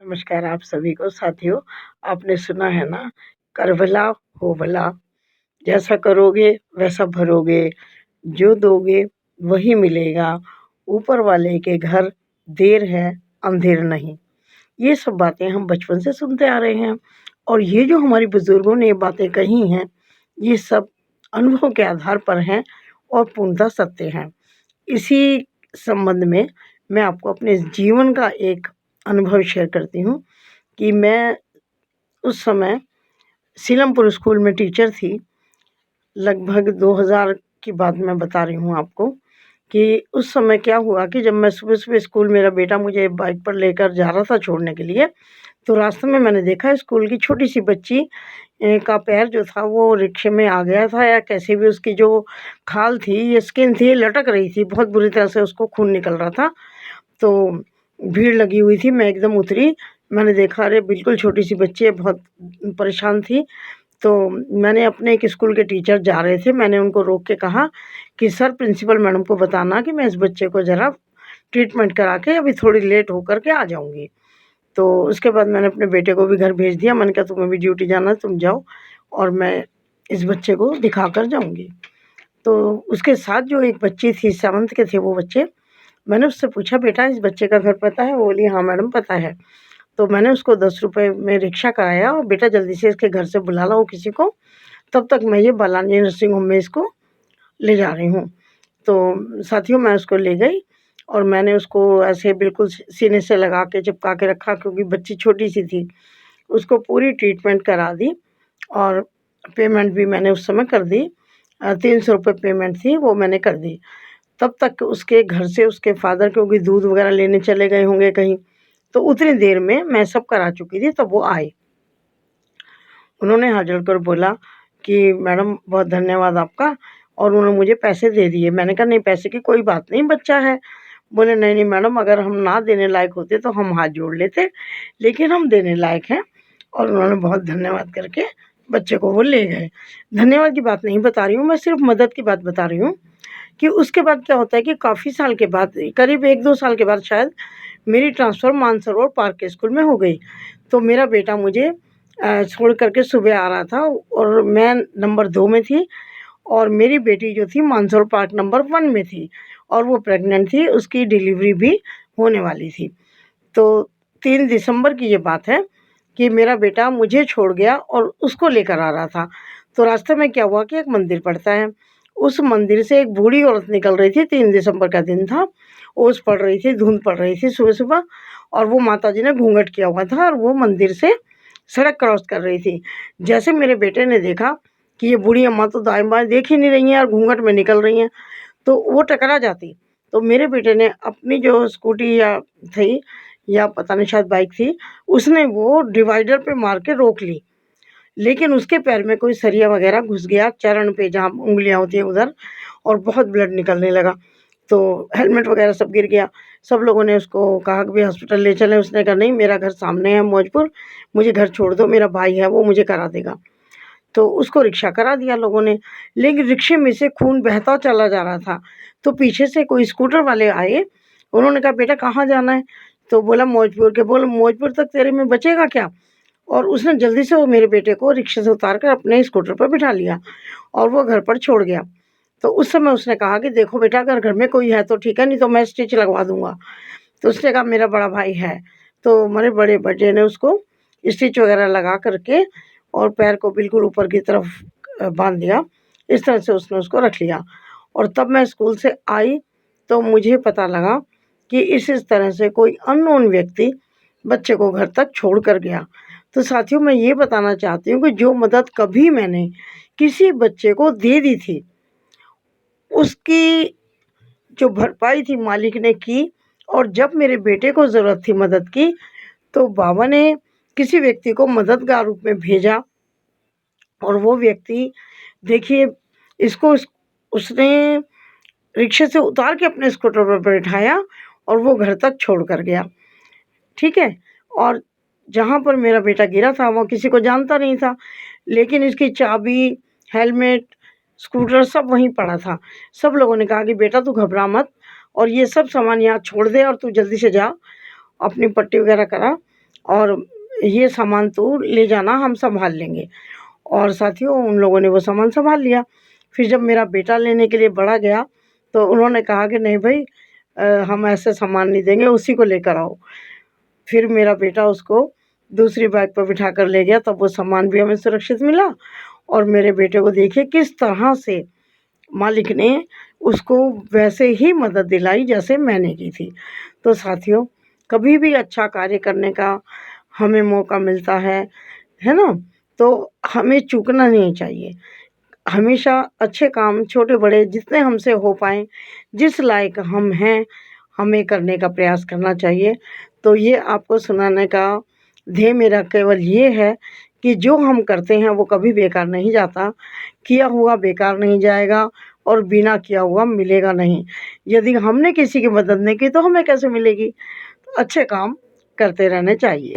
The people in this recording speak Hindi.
नमस्कार आप सभी को। साथियों, आपने सुना है ना, कर भला हो भला, जैसा करोगे वैसा भरोगे, जो दोगे वही मिलेगा, ऊपर वाले के घर देर है अंधेर नहीं। ये सब बातें हम बचपन से सुनते आ रहे हैं और ये जो हमारे बुजुर्गों ने बातें कही हैं, ये सब अनुभव के आधार पर हैं और पूर्णतः सत्य हैं। इसी संबंध में मैं आपको अपने जीवन का एक अनुभव शेयर करती हूँ कि मैं उस समय सीलमपुर स्कूल में टीचर थी। लगभग 2000 की बात मैं बता रही हूँ आपको कि उस समय क्या हुआ कि जब मैं सुबह-सुबह स्कूल, मेरा बेटा मुझे बाइक पर लेकर जा रहा था छोड़ने के लिए, तो रास्ते में मैंने देखा स्कूल की छोटी-सी बच्ची का पैर जो था वो रिक्शे में आ गया था, या कैसे भी उसकी जो खाल थी या स्किन थी लटक रही थी, बहुत बुरी तरह से उसको खून निकल रहा था। तो भीड़ लगी हुई थी, मैं एकदम उतरी, मैंने देखा अरे बिल्कुल छोटी-सी बच्ची है, बहुत परेशान थी। तो मैंने अपने एक स्कूल के टीचर जा रहे थे, मैंने उनको रोक के कहा कि सर प्रिंसिपल मैडम को बताना कि मैं इस बच्चे को ज़रा ट्रीटमेंट करा के अभी थोड़ी लेट होकर के आ जाऊँगी। तो उसके बाद मैंने अपने बेटे को भी घर भेज दिया, मैंने कहा तुम्हें भी ड्यूटी जाना है, तुम जाओ और मैं इस बच्चे को दिखा कर जाऊँगी। तो उसके साथ जो एक बच्ची थी, 7th के थे वो बच्चे, मैंने उससे पूछा बेटा इस बच्चे का घर पता है? वो बोली हाँ मैडम पता है। तो मैंने उसको 10 रुपए में रिक्शा कराया और बेटा जल्दी से इसके घर से बुला लाओ किसी को, तब तक मैं ये बालाजी नर्सिंग होम में इसको ले जा रही हूँ। तो साथियों मैं उसको ले गई और मैंने उसको ऐसे बिल्कुल सीने से लगा के चिपका के रखा, क्योंकि बच्ची छोटी-सी थी। उसको पूरी ट्रीटमेंट करा दी और पेमेंट भी मैंने उस समय कर दी। 300 रुपए पेमेंट थी वो मैंने कर दी। तब तक उसके घर से उसके फ़ादर, क्योंकि दूध वग़ैरह लेने चले गए होंगे कहीं, तो उतनी देर में मैं सब करा चुकी थी, तब वो आए। उन्होंने हाथ जोड़कर बोला कि मैडम बहुत धन्यवाद आपका, और उन्होंने मुझे पैसे दे दिए। मैंने कहा नहीं पैसे की कोई बात नहीं, बच्चा है। बोले नहीं, नहीं मैडम, अगर हम ना देने लायक होते तो हम हाथ जोड़ लेते, लेकिन हम देने लायक हैं। और उन्होंने बहुत धन्यवाद करके बच्चे को वो ले गए। धन्यवाद की बात नहीं बता रही हूँ, मैं सिर्फ़ मदद की बात बता रही हूँ कि उसके बाद क्या होता है कि काफ़ी साल के बाद, करीब 1-2 साल के बाद शायद, मेरी ट्रांसफ़र मानसरोवर पार्क के स्कूल में हो गई। तो मेरा बेटा मुझे छोड़ कर के सुबह आ रहा था और मैं नंबर 2 में थी और मेरी बेटी जो थी मानसरोवर पार्क नंबर 1 में थी और वो प्रेग्नेंट थी, उसकी डिलीवरी भी होने वाली थी। तो 3 दिसंबर की ये बात है कि मेरा बेटा मुझे छोड़ गया और उसको लेकर आ रहा था। तो रास्ते में क्या हुआ कि एक मंदिर पड़ता है, उस मंदिर से एक बूढ़ी औरत निकल रही थी, 3 दिसंबर का दिन था, ओस पड़ रही थी, धुंध पड़ रही थी सुबह-सुबह, और वो माताजी ने घूँघट किया हुआ था और वो मंदिर से सड़क क्रॉस कर रही थी। जैसे मेरे बेटे ने देखा कि ये बूढ़ी अम्मा तो दाएँ-बाएँ देख ही नहीं रही हैं और घूँघट में निकल रही हैं, तो वो टकरा जाती। तो मेरे बेटे ने अपनी जो स्कूटी या थी, या पता नहीं शायद बाइक थी, उसने वो डिवाइडर पे मार के रोक ली। लेकिन उसके पैर में कोई सरिया वगैरह घुस गया, चरण पे जहाँ उँगलियाँ होती हैं उधर, और बहुत ब्लड निकलने लगा। तो हेलमेट वगैरह सब गिर गया। सब लोगों ने उसको कहा कि भई हॉस्पिटल ले चलें, उसने कहा नहीं मेरा घर सामने है मौजपुर, मुझे घर छोड़ दो, मेरा भाई है वो मुझे करा देगा। तो उसको रिक्शा करा दिया लोगों ने, लेकिन रिक्शे में से खून बहता चला जा रहा था। तो पीछे से कोई स्कूटर वाले आए, उन्होंने कहा बेटा कहाँ जाना है? तो बोला मौजपुर के। बोले मौजपुर तक तेरे में बचेगा क्या? और उसने जल्दी से वो मेरे बेटे को रिक्शे से उतार कर अपने स्कूटर पर बिठा लिया और वो घर पर छोड़ गया। तो उस समय उसने कहा कि देखो बेटा अगर घर में कोई है तो ठीक है, नहीं तो मैं स्टिच लगवा दूँगा। तो उसने कहा मेरा बड़ा भाई है। तो मेरे बड़े बेटे ने उसको स्टिच वगैरह लगा कर के और पैर को बिल्कुल ऊपर की तरफ बाँध दिया। इस तरह से उसने उसको रख लिया और तब मैं स्कूल से आई तो मुझे पता लगा कि इस तरह से कोई अननोन व्यक्ति बच्चे को घर तक छोड़ कर गया। तो साथियों मैं ये बताना चाहती हूँ कि जो मदद कभी मैंने किसी बच्चे को दे दी थी, उसकी जो भरपाई थी मालिक ने की, और जब मेरे बेटे को ज़रूरत थी मदद की, तो बाबा ने किसी व्यक्ति को मददगार रूप में भेजा और वो व्यक्ति देखिए इसको उसने रिक्शे से उतार के अपने स्कूटर पर बैठाया और वो घर तक छोड़ कर गया, ठीक है? और जहाँ पर मेरा बेटा गिरा था वो किसी को जानता नहीं था, लेकिन इसकी चाबी, हेलमेट, स्कूटर सब वहीं पड़ा था। सब लोगों ने कहा कि बेटा तू घबरा मत और ये सब सामान यहाँ छोड़ दे और तू जल्दी से जा, अपनी पट्टी वगैरह करा और ये सामान तू ले जाना, हम संभाल लेंगे। और साथियों उन लोगों ने वो सामान संभाल लिया। फिर जब मेरा बेटा लेने के लिए बड़ा गया तो उन्होंने कहा कि नहीं भाई हम ऐसे सामान नहीं देंगे, उसी को लेकर आओ। फिर मेरा बेटा उसको दूसरी बाइक पर बिठा कर ले गया, तब वो सामान भी हमें सुरक्षित मिला। और मेरे बेटे को देखिए किस तरह से मालिक ने उसको वैसे ही मदद दिलाई जैसे मैंने की थी। तो साथियों कभी भी अच्छा कार्य करने का हमें मौका मिलता है ना? तो हमें चूकना नहीं चाहिए। हमेशा अच्छे काम छोटे-बड़े जितने हमसे हो पाएँ, जिस लायक हम हैं, हमें करने का प्रयास करना चाहिए। तो ये आपको सुनाने का ध्येय मेरा केवल ये है कि जो हम करते हैं वो कभी बेकार नहीं जाता। किया हुआ बेकार नहीं जाएगा और बिना किया हुआ मिलेगा नहीं। यदि हमने किसी की मदद नहीं की तो हमें कैसे मिलेगी? तो अच्छे काम करते रहने चाहिए।